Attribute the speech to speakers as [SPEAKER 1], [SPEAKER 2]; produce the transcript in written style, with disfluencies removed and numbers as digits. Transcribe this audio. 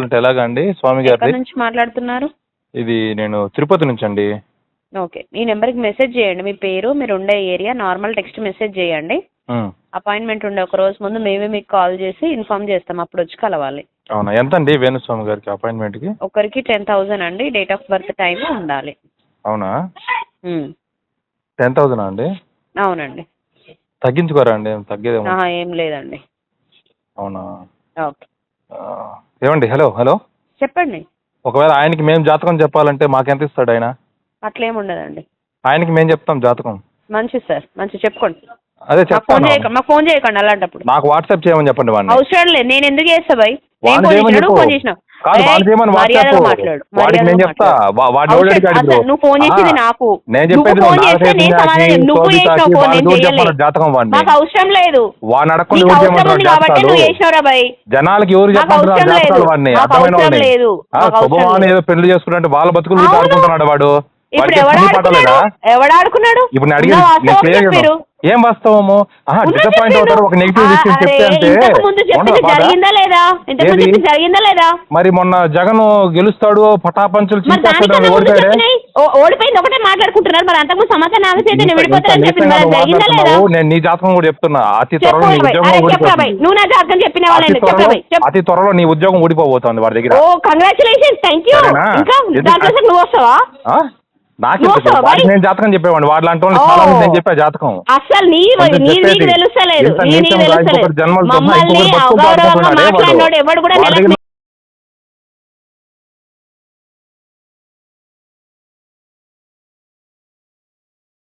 [SPEAKER 1] అంటే ఎలాగండి స్వామి
[SPEAKER 2] ఎక్కడి
[SPEAKER 1] గారిది?
[SPEAKER 2] నుంచి మాట్లాడుతున్నారు?
[SPEAKER 1] ఇది నేను తిరుపతి నుంచి అండి.
[SPEAKER 2] ఓకే. ఈ నెంబర్కి మెసేజ్ చేయండి. మీ పేరు, మీరు ఉండే ఏరియా, నార్మల్ టెక్స్ట్ మెసేజ్ చేయండి. అపాయింట్మెంట్ ఉండే ఒక రోజు ముందు మేమే మీకు కాల్ చేసి ఇన్ఫార్మ్ చేస్తాం. అప్పుడు వచ్చి కలవాలి.
[SPEAKER 1] అవునా? ఎంత అండి వేణుస్వామి గారికి అపాయింట్మెంట్కి?
[SPEAKER 2] ఒకరికి 10,000 అండి. డేట్ ఆఫ్ బర్త్ టైం ఉండాలి.
[SPEAKER 1] అవునా? 10,000 అండి?
[SPEAKER 2] అవునండి.
[SPEAKER 1] తగ్గించుకోరా అండి? తగ్గేదేమో.
[SPEAKER 2] ఏం లేదండి.
[SPEAKER 1] అవునా?
[SPEAKER 2] ఓకే.
[SPEAKER 1] ఏమండి? హలో హలో
[SPEAKER 2] చెప్పండి.
[SPEAKER 1] ఒకవేళ ఆయనకి మేము జాతకం చెప్పాలంటే మాకెంత ఇస్తాడు ఆయన?
[SPEAKER 2] అట్లేం ఉండదండి.
[SPEAKER 1] ఆయనకి మేము చెప్తాం జాతకం.
[SPEAKER 2] మంచిది సార్, మంచిది, చెప్పుకోండి.
[SPEAKER 1] అదే
[SPEAKER 2] మాకు ఫోన్
[SPEAKER 1] చెప్తాను.
[SPEAKER 2] చేయకండి, మాకు ఫోన్ చేయకండి అలాంటప్పుడు.
[SPEAKER 1] నాకు వాట్సాప్ చేయమని చెప్పండి వాడిని.
[SPEAKER 2] అవసరం లేదు. నేను ఎందుకు చేస్తా భయ్?
[SPEAKER 1] వాడిని చేయమని చెప్పు.
[SPEAKER 2] ఫోన్ చేసినావు.
[SPEAKER 1] కాదు, వాడిని చేయమని
[SPEAKER 2] మర్యాదగా
[SPEAKER 1] వాట్సాప్.
[SPEAKER 2] మాట్లాడు.
[SPEAKER 1] వాడికి నేను చెప్తా. వాడు ఎవడు అడిగాడు బ్రో?
[SPEAKER 2] నువ్వు ఫోన్ చేసింది నాకు.
[SPEAKER 1] నేను
[SPEAKER 2] నువ్వు
[SPEAKER 1] చెప్పేది
[SPEAKER 2] ఫోన్ చేస్తే నేను సమాధానం. నువ్వు చేసినావు ఫోన్, నేను చేయలేదు.
[SPEAKER 1] జాతకం వాడిని.
[SPEAKER 2] నాకు అవసరం లేదు.
[SPEAKER 1] వాడిని అడగకుండా
[SPEAKER 2] నీకు
[SPEAKER 1] ఎవరు
[SPEAKER 2] అవసరం
[SPEAKER 1] చేయమంటారు
[SPEAKER 2] ఉంది కాబట్టి
[SPEAKER 1] జాతకాలు?
[SPEAKER 2] నువ్వు చేసినావురా భయ్.
[SPEAKER 1] జనాలకి ఎవరు
[SPEAKER 2] నాకు
[SPEAKER 1] చెప్పమంటారు
[SPEAKER 2] అవసరం లేదు.
[SPEAKER 1] జాతకాలు వాడిని?
[SPEAKER 2] నాకు
[SPEAKER 1] అర్థమైన
[SPEAKER 2] అవసరం
[SPEAKER 1] వాడిని.
[SPEAKER 2] లేదు. నాకు అవసరం
[SPEAKER 1] శుభమాని
[SPEAKER 2] లేదు.
[SPEAKER 1] ఏదో పెళ్లి చేసుకుంటే వాళ్ళ బతుకులు
[SPEAKER 2] అవును.
[SPEAKER 1] ఆడుకుంటున్నాడు వాడు.
[SPEAKER 2] ఇప్పుడు ఎవడాడుకున్నాడు? ఎవడాడుకున్నాడు?
[SPEAKER 1] ఇప్పుడు నేను అడిగేది నేను క్లియర్ చేద్దాం. ఏం వాస్తవము? డిసప్పాయింట్ అవుతారు ఒక నెగిటివ్ విషయం చెప్తే అంటే.
[SPEAKER 2] జరిగిందా లేదా? ఇంతకుముందు చెప్పింది జరిగిందా లేదా?
[SPEAKER 1] మరి మొన్న జగన్ గెలుస్తాడు పటాపంచులు చీకేస్తాడు ఓడిపోయాడే.
[SPEAKER 2] ఓడిపోయింది ఒకటే మాట్లాడుకుంటున్నారు. మరి అంతకుముందు సమాచారం ఆగేసేది విడిపోతారని చెప్పింది జరిగిందా లేదా?
[SPEAKER 1] నేను నీ జాతకం కూడా చెప్తున్నా. అతి త్వరలో నీ ఉద్యోగం ఊడిపోతుంది.
[SPEAKER 2] నువ్వు నా జాతకం చెప్పిన వాళ్ళని
[SPEAKER 1] అతి త్వరలో నీ ఉద్యోగం ఊడిపోబోతోంది వాడి దగ్గర.
[SPEAKER 2] ఓ కంగ్రాచులేషన్స్, థ్యాంక్ యూ. ఇంకా దాంట్లో నువ్వు వస్తావా?
[SPEAKER 1] నాకు నేను జాతకం చెప్పేవాడిని. వాళ్ళ అంటే చాలా మంది నేను చెప్పా జాతకం.
[SPEAKER 2] అసలు నీకు తెలుస్తలేదు. మమ్మల్ని అగౌరవంగా మాట్లాడినోడు ఎవడు కూడా